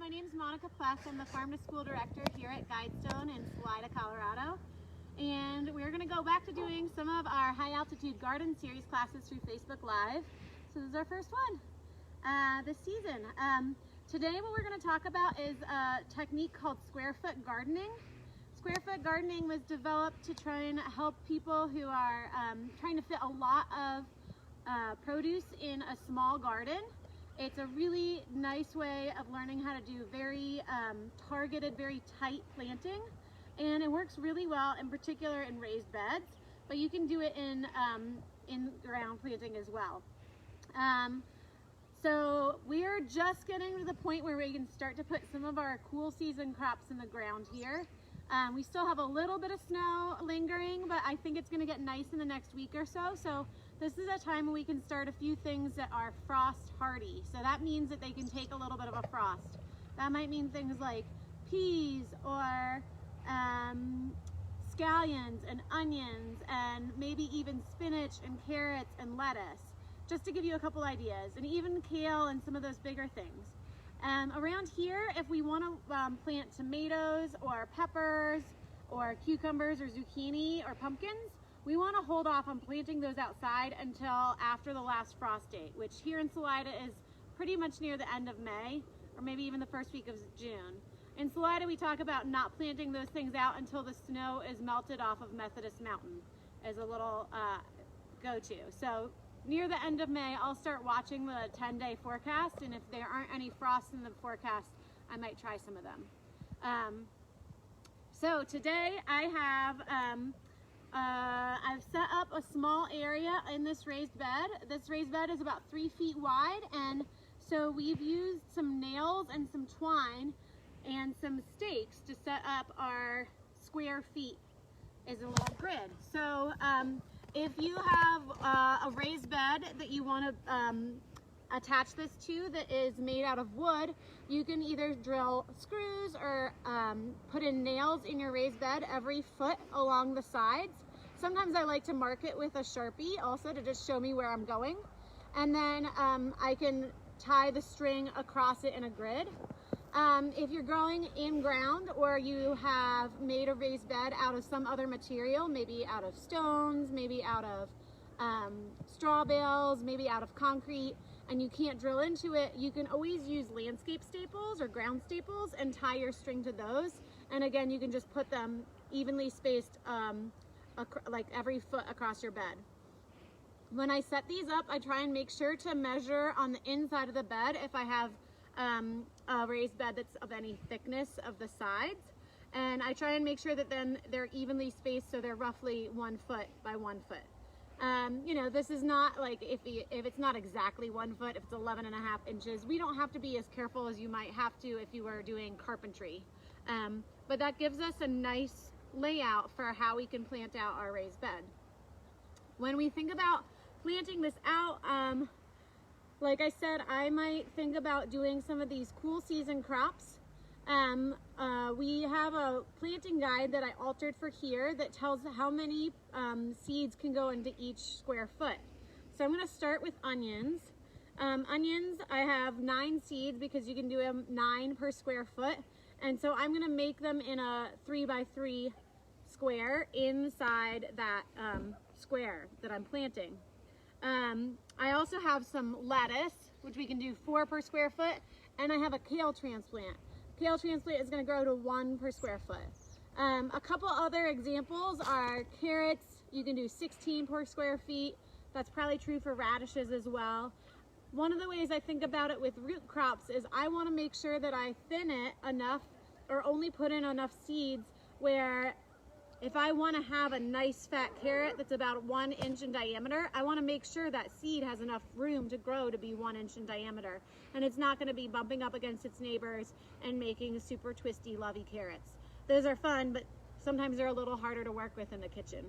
my name is Monica Pless. I'm the Farm to School Director here at Guidestone in Salida, Colorado. And we're going to go back to doing some of our high altitude garden series classes through Facebook Live. So this is our first one this season. Today what we're going to talk about is a technique called square foot gardening. Square foot gardening was developed to try and help people who are trying to fit a lot of produce in a small garden. It's a really nice way of learning how to do very targeted, very tight planting, and it works really well in particular in raised beds, but you can do it in ground planting as well. So we're just getting to the point where we can start to put some of our cool season crops in the ground here. We still have a little bit of snow lingering, but I think it's going to get nice in the next week or so. So this is a time when we can start a few things that are frost hardy. So that means that they can take a little bit of a frost. That might mean things like peas or scallions and onions and maybe even spinach and carrots and lettuce, just to give you a couple ideas, and even kale and some of those bigger things. Around here, if we want to plant tomatoes or peppers or cucumbers or zucchini or pumpkins, we want to hold off on planting those outside until after the last frost date, which here in Salida is pretty much near the end of May, or maybe even the first week of June. In Salida, we talk about not planting those things out until the snow is melted off of Methodist Mountain as a little go-to. So near the end of May, I'll start watching the 10-day forecast, and if there aren't any frosts in the forecast, I might try some of them. So today I have I've set up a small area in this raised bed. This raised bed is about 3 feet wide, and so we've used some nails and some twine and some stakes to set up our square feet as a little grid. So if you have a raised bed that you want to attach this to that is made out of wood, you can either drill screws or put in nails in your raised bed every foot along the sides. Sometimes I like to mark it with a Sharpie also to just show me where I'm going. And then I can tie the string across it in a grid. If you're growing in ground or you have made a raised bed out of some other material, maybe out of stones, maybe out of straw bales, maybe out of concrete, and you can't drill into it, you can always use landscape staples or ground staples and tie your string to those. And again, you can just put them evenly spaced like every foot across your bed. When I set these up, I try and make sure to measure on the inside of the bed if I have a raised bed that's of any thickness of the sides, and I try and make sure that then they're evenly spaced so they're roughly 1 foot by 1 foot. You know, this is not like if it's not exactly 1 foot, if it's 11.5 inches, we don't have to be as careful as you might have to if you were doing carpentry. But that gives us a nice layout for how we can plant out our raised bed. When we think about planting this out, like I said, I might think about doing some of these cool season crops. We have a planting guide that I altered for here that tells how many seeds can go into each square foot. So I'm going to start with onions. Onions, I have 9 seeds because you can do them 9 per square foot. And so I'm going to make them in a 3 by 3 square inside that square that I'm planting. I also have some lettuce, which we can do 4 per square foot, and I have a kale transplant. Kale transplant is going to grow to 1 per square foot. A couple other examples are carrots. You can do 16 per square feet. That's probably true for radishes as well. One of the ways I think about it with root crops is I want to make sure that I thin it enough or only put in enough seeds where if I want to have a nice fat carrot that's about 1 inch in diameter, I want to make sure that seed has enough room to grow to be 1 inch in diameter. And it's not going to be bumping up against its neighbors and making super twisty, lovey carrots. Those are fun, but sometimes they're a little harder to work with in the kitchen.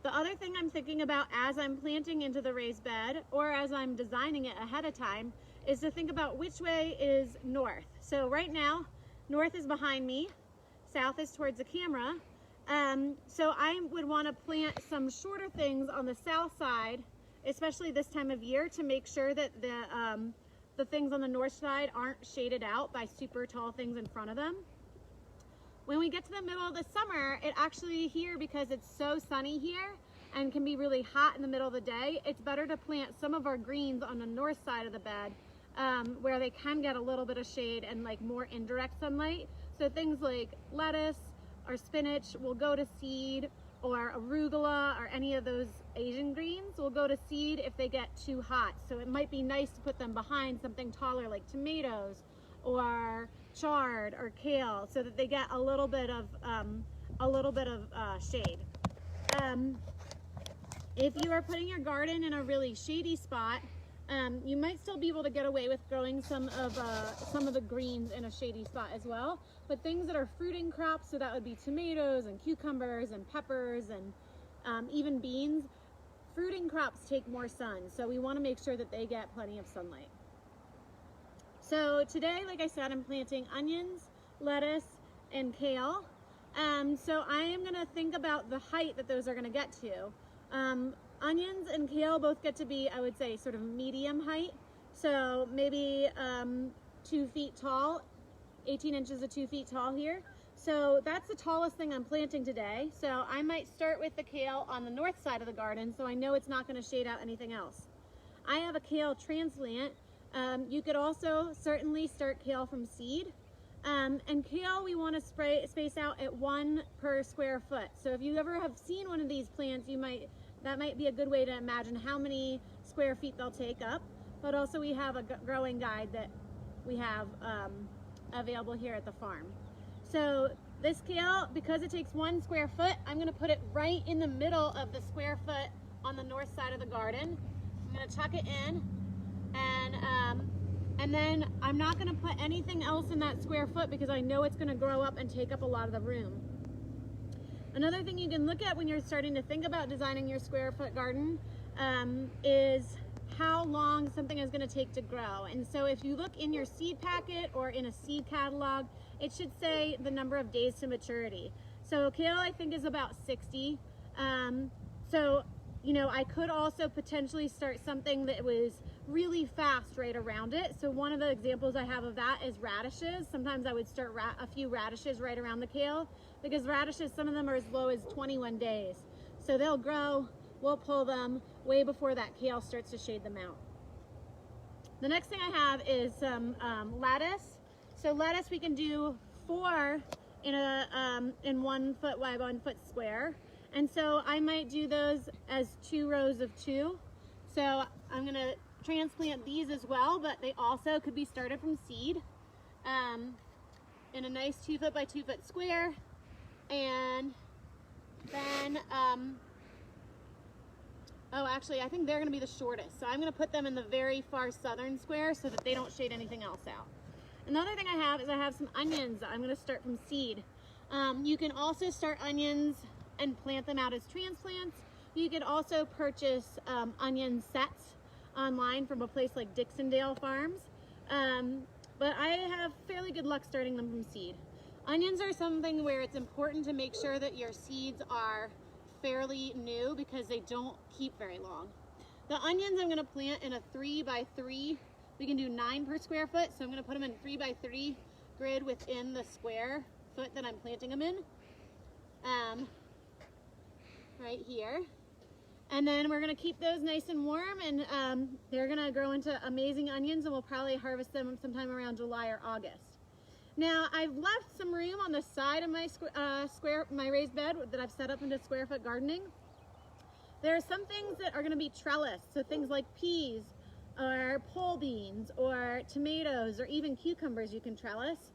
The other thing I'm thinking about as I'm planting into the raised bed or as I'm designing it ahead of time is to think about which way is north. So right now, north is behind me. South is towards the camera. So I would want to plant some shorter things on the south side, especially this time of year, to make sure that the things on the north side aren't shaded out by super tall things in front of them. When we get to the middle of the summer, it actually here, because it's so sunny here and can be really hot in the middle of the day, it's better to plant some of our greens on the north side of the bed where they can get a little bit of shade and like more indirect sunlight. So things like lettuce or spinach will go to seed, or arugula or any of those Asian greens will go to seed if they get too hot. So it might be nice to put them behind something taller like tomatoes or chard or kale, so that they get a little bit of shade. If you are putting your garden in a really shady spot, you might still be able to get away with growing some of the greens in a shady spot as well. But things that are fruiting crops, so that would be tomatoes and cucumbers and peppers and even beans, fruiting crops take more sun. So we want to make sure that they get plenty of sunlight. So today, like I said, I'm planting onions, lettuce, and kale. So I am going to think about the height that those are going to get to. Onions and kale both get to be, I would say, sort of medium height. So maybe 2 feet tall, 18 inches to 2 feet tall here. So that's the tallest thing I'm planting today. So I might start with the kale on the north side of the garden, so I know it's not going to shade out anything else. I have a kale transplant. You could also certainly start kale from seed. And kale we want to space out at 1 per square foot. So if you ever have seen one of these plants, that might be a good way to imagine how many square feet they'll take up. But also we have a growing guide that we have available here at the farm. So this kale, because it takes 1 square foot, I'm going to put it right in the middle of the square foot on the north side of the garden. I'm going to tuck it in, and then I'm not going to put anything else in that square foot because I know it's going to grow up and take up a lot of the room. Another thing you can look at when you're starting to think about designing your square foot garden is how long something is going to take to grow. And so if you look in your seed packet or in a seed catalog, it should say the number of days to maturity. So kale I think is about 60. So you know, I could also potentially start something that was really fast right around it. So one of the examples I have of that is radishes. Sometimes I would start a few radishes right around the kale, because radishes, some of them are as low as 21 days. So they'll grow, we'll pull them way before that kale starts to shade them out. The next thing I have is some lettuce. So lettuce we can do 4 in 1 foot wide, 1 foot square. And so I might do those as 2 rows of 2. So I'm gonna transplant these as well, but they also could be started from seed in a nice 2 foot by 2 foot square. And then, oh, actually, I think they're gonna be the shortest. So I'm gonna put them in the very far southern square so that they don't shade anything else out. Another thing I have is I have some onions that I'm gonna start from seed. You can also start onions and plant them out as transplants. You could also purchase onion sets online from a place like Dixondale Farms. But I have fairly good luck starting them from seed. Onions are something where it's important to make sure that your seeds are fairly new because they don't keep very long. The onions I'm gonna plant in a 3 by 3. We can do 9 per square foot, so I'm gonna put them in 3 by 3 grid within the square foot that I'm planting them in. Right here. And then we're gonna keep those nice and warm, and they're gonna grow into amazing onions, and we'll probably harvest them sometime around July or August. Now I've left some room on the side of my my raised bed that I've set up into square foot gardening. There are some things that are gonna be trellised, so things like peas or pole beans or tomatoes or even cucumbers you can trellis.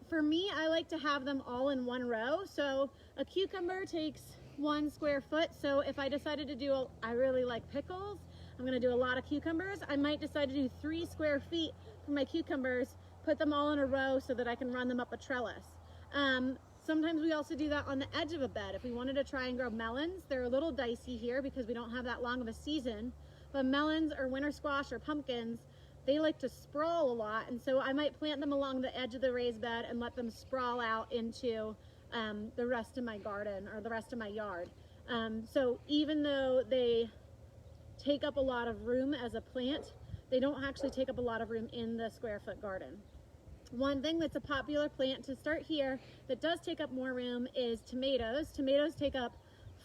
For me, I like to have them all in 1 row. So a cucumber takes 1 square foot. So if I decided to do, I really like pickles, I'm gonna do a lot of cucumbers, I might decide to do 3 square feet for my cucumbers, put them all in a row so that I can run them up a trellis. Sometimes we also do that on the edge of a bed. If we wanted to try and grow melons, they're a little dicey here because we don't have that long of a season, but melons or winter squash or pumpkins, they like to sprawl a lot, and so I might plant them along the edge of the raised bed and let them sprawl out into the rest of my garden or the rest of my yard. So even though they take up a lot of room as a plant, they don't actually take up a lot of room in the square foot garden. One thing that's a popular plant to start here that does take up more room is tomatoes. Tomatoes take up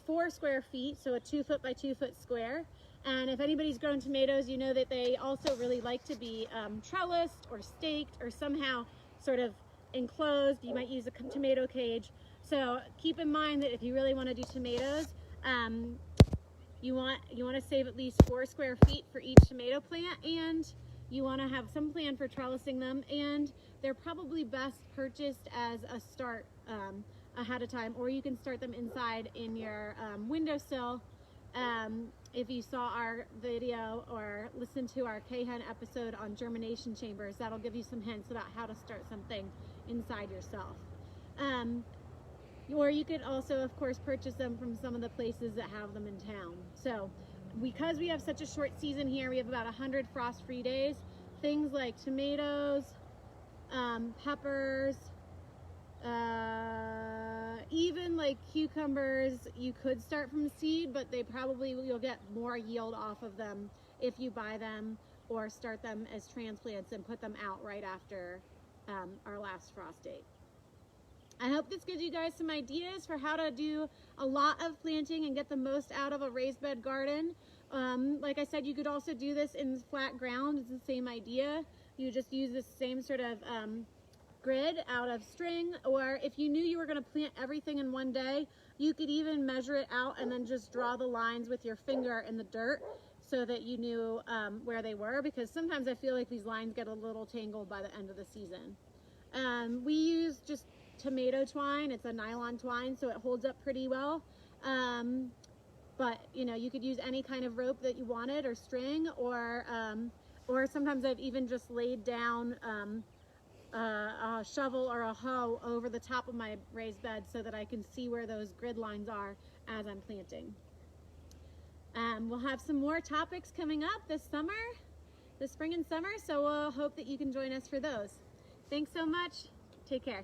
4 square feet, so a 2 foot by 2 foot square. And if anybody's grown tomatoes, you know that they also really like to be trellised or staked or somehow sort of enclosed. You might use a tomato cage. So keep in mind that if you really want to do tomatoes, you want to save at least 4 square feet for each tomato plant, and you want to have some plan for trellising them, and they're probably best purchased as a start ahead of time, or you can start them inside in your windowsill. If you saw our video or listened to our K-Hen episode on germination chambers, that'll give you some hints about how to start something inside yourself. Or you could also, of course, purchase them from some of the places that have them in town. So because we have such a short season here, we have about 100 frost-free days. Things like tomatoes, peppers, even like cucumbers, you could start from seed, but you'll get more yield off of them if you buy them or start them as transplants and put them out right after our last frost date. I hope this gives you guys some ideas for how to do a lot of planting and get the most out of a raised bed garden. Like I said, you could also do this in flat ground. It's the same idea. You just use the same sort of grid out of string, or if you knew you were going to plant everything in one day, you could even measure it out and then just draw the lines with your finger in the dirt so that you knew where they were, because sometimes I feel like these lines get a little tangled by the end of the season. We use just tomato twine. It's a nylon twine, so it holds up pretty well. But you know, you could use any kind of rope that you wanted, or string, or sometimes I've even just laid down a shovel or a hoe over the top of my raised bed so that I can see where those grid lines are as I'm planting. We'll have some more topics coming up this spring and summer, so we'll hope that you can join us for those. Thanks so much. Take care.